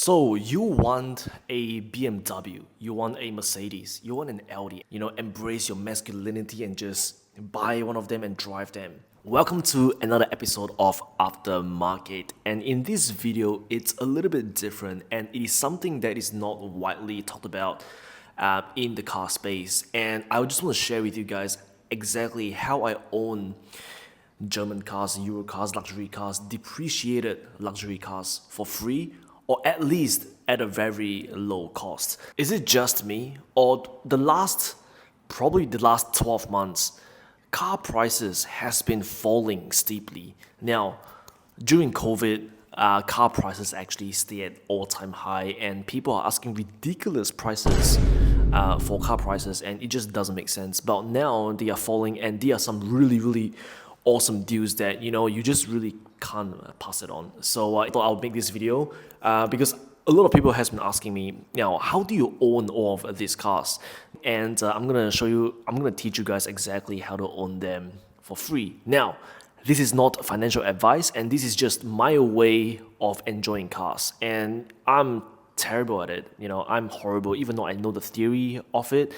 So you want a BMW, you want a Mercedes, you want an Audi, embrace your masculinity and just buy one of them and drive them. Welcome to another episode of Aftermarket, and in this video it's a little bit different and it is something that is not widely talked about in the car space, and I just want to share with you guys exactly how I own German cars, Euro cars, luxury cars, depreciated luxury cars for free, or at least at a very low cost. Is it just me, or probably the last 12 months, car prices has been falling steeply? Now, during COVID, car prices actually stay at all-time high, and people are asking ridiculous prices for car prices, and it just doesn't make sense. But now they are falling, and there are some really awesome deals that you just really can't pass it on. So I thought I'll make this video because a lot of people has been asking me, now, how do you own all of these cars? And I'm gonna teach you guys exactly how to own them for free. Now, this is not financial advice, and this is just my way of enjoying cars. And I'm terrible at it. I'm horrible, even though I know the theory of it.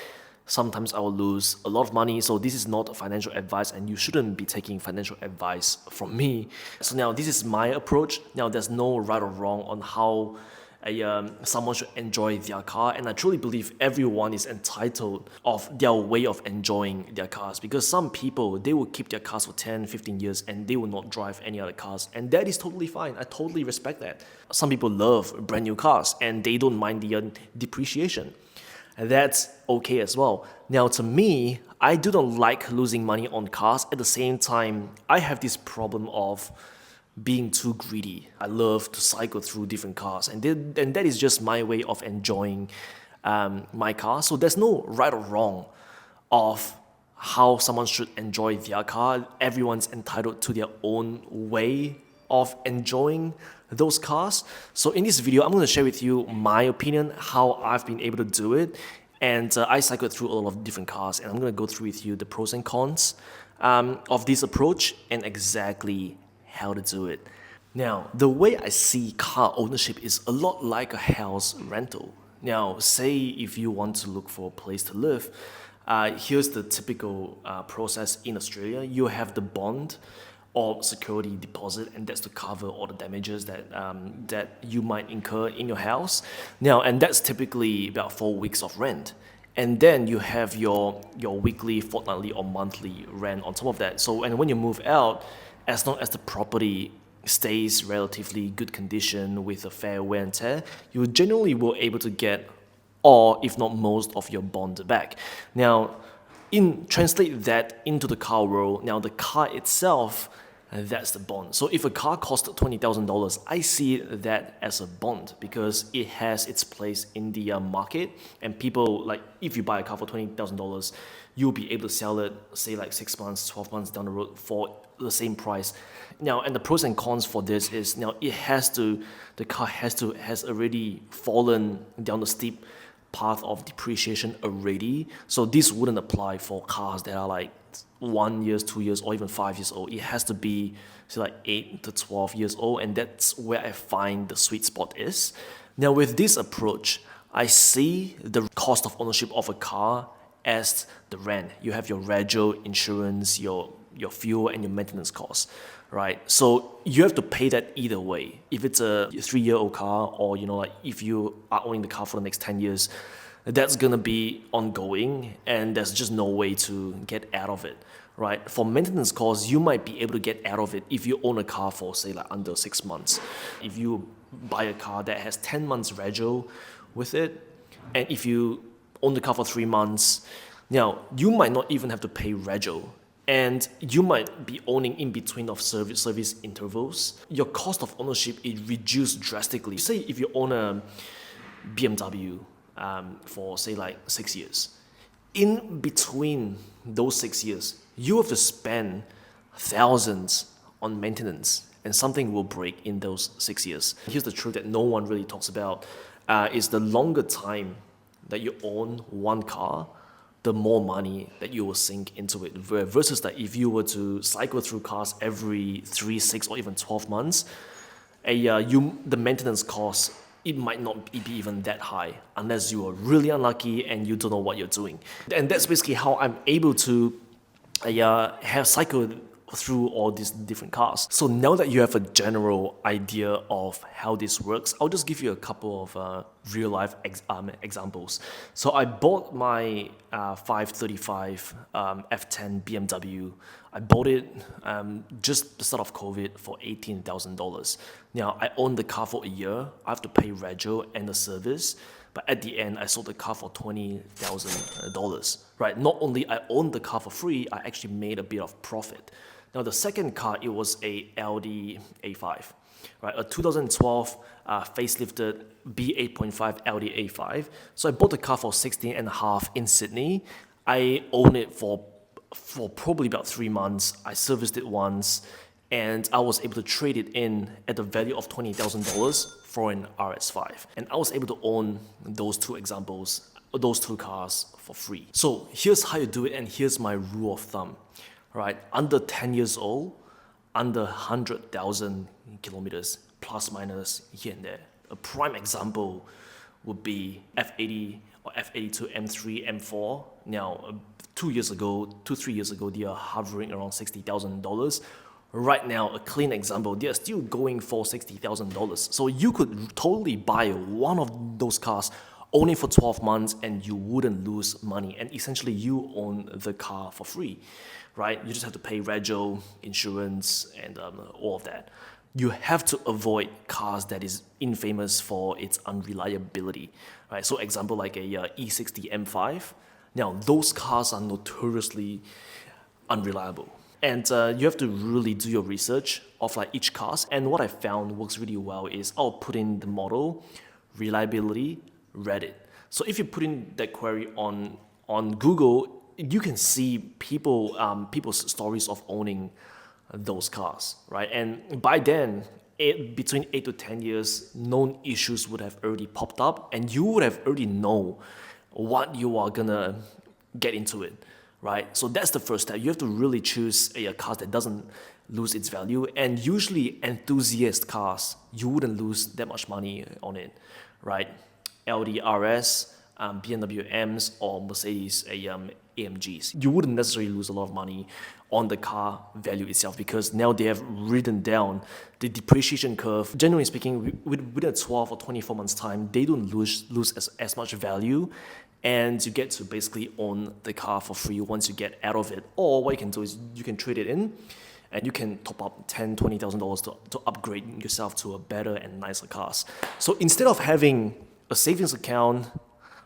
Sometimes I will lose a lot of money, so this is not financial advice, and you shouldn't be taking financial advice from me. So now this is my approach. Now there's no right or wrong on how someone should enjoy their car, and I truly believe everyone is entitled of their way of enjoying their cars, because some people, they will keep their cars for 10-15 years and they will not drive any other cars, and that is totally fine. I totally respect that. Some people love brand new cars and they don't mind the depreciation. And that's okay as well. Now, to me, I do not like losing money on cars. At the same time, I have this problem of being too greedy. I love to cycle through different cars, and that is just my way of enjoying my car. So there's no right or wrong of how someone should enjoy their car. Everyone's entitled to their own way of enjoying those cars. So in this video, I'm going to share with you my opinion, how I've been able to do it. And I cycled through a lot of different cars, and I'm going to go through with you the pros and cons of this approach and exactly how to do it. Now, the way I see car ownership is a lot like a house rental. Now, say if you want to look for a place to live, here's the typical process in Australia. You have the bond or security deposit, and that's to cover all the damages that you might incur in your house. Now, and that's typically about 4 weeks of rent. And then you have your weekly, fortnightly, or monthly rent on top of that. So, and when you move out, as long as the property stays relatively good condition with a fair wear and tear, you generally will able to get all, if not most, of your bond back. Now, translate that into the car world. Now, the car itself, that's the bond. So if a car costs $20,000, I see that as a bond because it has its place in the market, and people, like, if you buy a car for $20,000, you'll be able to sell it, say, like 6 months, 12 months down the road for the same price. Now, and the pros and cons for this is, now, the car has already fallen down the steep path of depreciation already. So this wouldn't apply for cars that are like 1 year, 2 years, or even 5 years old. It has to be, say, like 8 to 12 years old, and that's where I find the sweet spot is. Now, with this approach, I see the cost of ownership of a car as the rent. You have your rego, insurance, your fuel, and your maintenance costs, right? So you have to pay that either way. If it's a 3-year-old car, or like if you are owning the car for the next 10 years, that's gonna be ongoing, and there's just no way to get out of it, right? For maintenance costs, you might be able to get out of it if you own a car for, say, like under 6 months. If you buy a car that has 10 months rego with it, and if you own the car for 3 months, now you might not even have to pay rego, and you might be owning in between of service intervals. Your cost of ownership is reduced drastically. Say if you own a BMW for, say, like 6 years, in between those 6 years, you have to spend thousands on maintenance, and something will break in those 6 years. Here's the truth that no one really talks about, is the longer time that you own one car, the more money that you will sink into it, versus that if you were to cycle through cars every 3, 6, or even 12 months, the maintenance costs it might not be even that high unless you are really unlucky and you don't know what you're doing. And that's basically how I'm able to have cycled through all these different cars. So now that you have a general idea of how this works, I'll just give you a couple of real life examples. So I bought my 535 F10 BMW. I bought it just the start of COVID for $18,000. Now I owned the car for a year. I have to pay rego and the service. But at the end, I sold the car for $20,000, right? Not only I owned the car for free, I actually made a bit of profit. Now, the second car, it was a Audi A5, right? A 2012 facelifted B8.5 Audi A5. So I bought the car for 16 and a half in Sydney. I owned it for probably about 3 months. I serviced it once, and I was able to trade it in at the value of $20,000 for an RS5. And I was able to own those two cars for free. So here's how you do it, and here's my rule of thumb, right? Under 10 years old, under 100,000 kilometers, plus minus here and there. A prime example would be F80 or F82 M3, M4. Now, 3 years ago, they are hovering around $60,000. Right now, a clean example, they are still going for $60,000. So you could totally buy one of those cars only for 12 months and you wouldn't lose money. And essentially, you own the car for free, right? You just have to pay rego, insurance, and all of that. You have to avoid cars that is infamous for its unreliability, right? So example like a E60 M5. Now, those cars are notoriously unreliable. And you have to really do your research of like each cars. And what I found works really well is I'll put in the model, reliability, Reddit. So if you put in that query on Google, you can see people's stories of owning those cars, right? And by then, between 8 to 10 years, known issues would have already popped up, and you would have already know what you are gonna get into it, right? So that's the first step. You have to really choose a car that doesn't lose its value, and usually enthusiast cars, you wouldn't lose that much money on it, right? Audi RS, BMW M's, or Mercedes AMGs. You wouldn't necessarily lose a lot of money on the car value itself because now they have written down the depreciation curve. Generally speaking, within 12 or 24 months time, they don't lose as much value, and you get to basically own the car for free once you get out of it. Or what you can do is you can trade it in, and you can top up $10,000, $20,000 to upgrade yourself to a better and nicer cars. So instead of having a savings account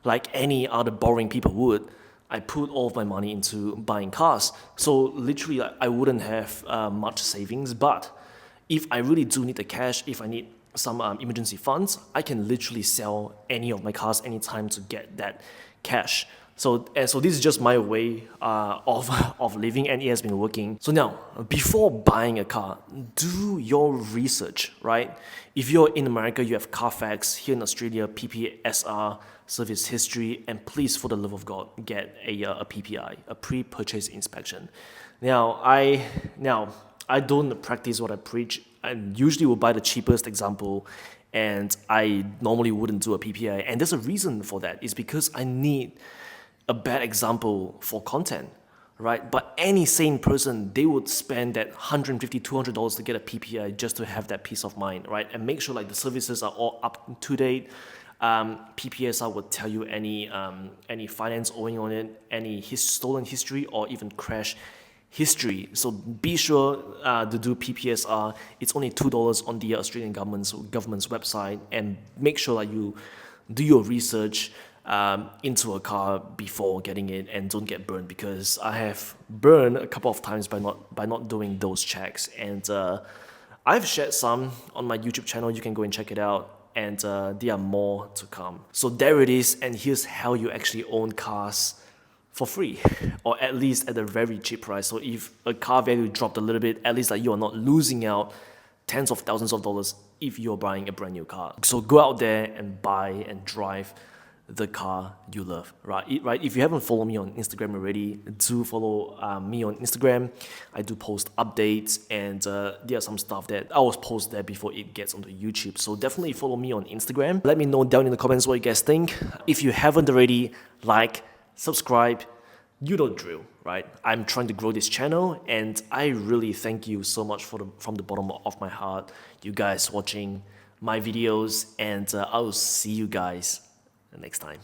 like any other boring people would, I put all of my money into buying cars. So literally, I wouldn't have much savings, but if I really do need the cash, if I need some emergency funds, I can literally sell any of my cars anytime to get that cash. So this is just my way of living, and it has been working. So now, before buying a car, do your research, right? If you're in America, you have Carfax. Here in Australia, PPSR, service history, and please, for the love of God, get a PPI, a pre-purchase inspection. Now, I don't practice what I preach. I usually will buy the cheapest example, and I normally wouldn't do a PPI. And there's a reason for that. It's because I need a bad example for content, right? But any sane person, they would spend that $150, $200 to get a PPI just to have that peace of mind, right? And make sure like the services are all up to date. PPSR would tell you any finance owing on it, any stolen history, or even crash history. So be sure to do PPSR. It's only $2 on the Australian government's website, and make sure that you do your research into a car before getting it, and don't get burned, because I have burned a couple of times by not doing those checks. And I've shared some on my YouTube channel. You can go and check it out, and there are more to come. So there it is, and here's how you actually own cars for free, or at least at a very cheap price. So if a car value dropped a little bit, at least like you are not losing out tens of thousands of dollars if you're buying a brand new car. So go out there and buy and drive the car you love, right? Right. If you haven't followed me on Instagram already, do follow me on Instagram. I do post updates, and there are some stuff that I will post there before it gets onto YouTube. So definitely follow me on Instagram. Let me know down in the comments what you guys think. If you haven't already, like, subscribe. You know the drill, right? I'm trying to grow this channel, and I really thank you so much from the bottom of my heart, you guys watching my videos, and I will see you guys next time.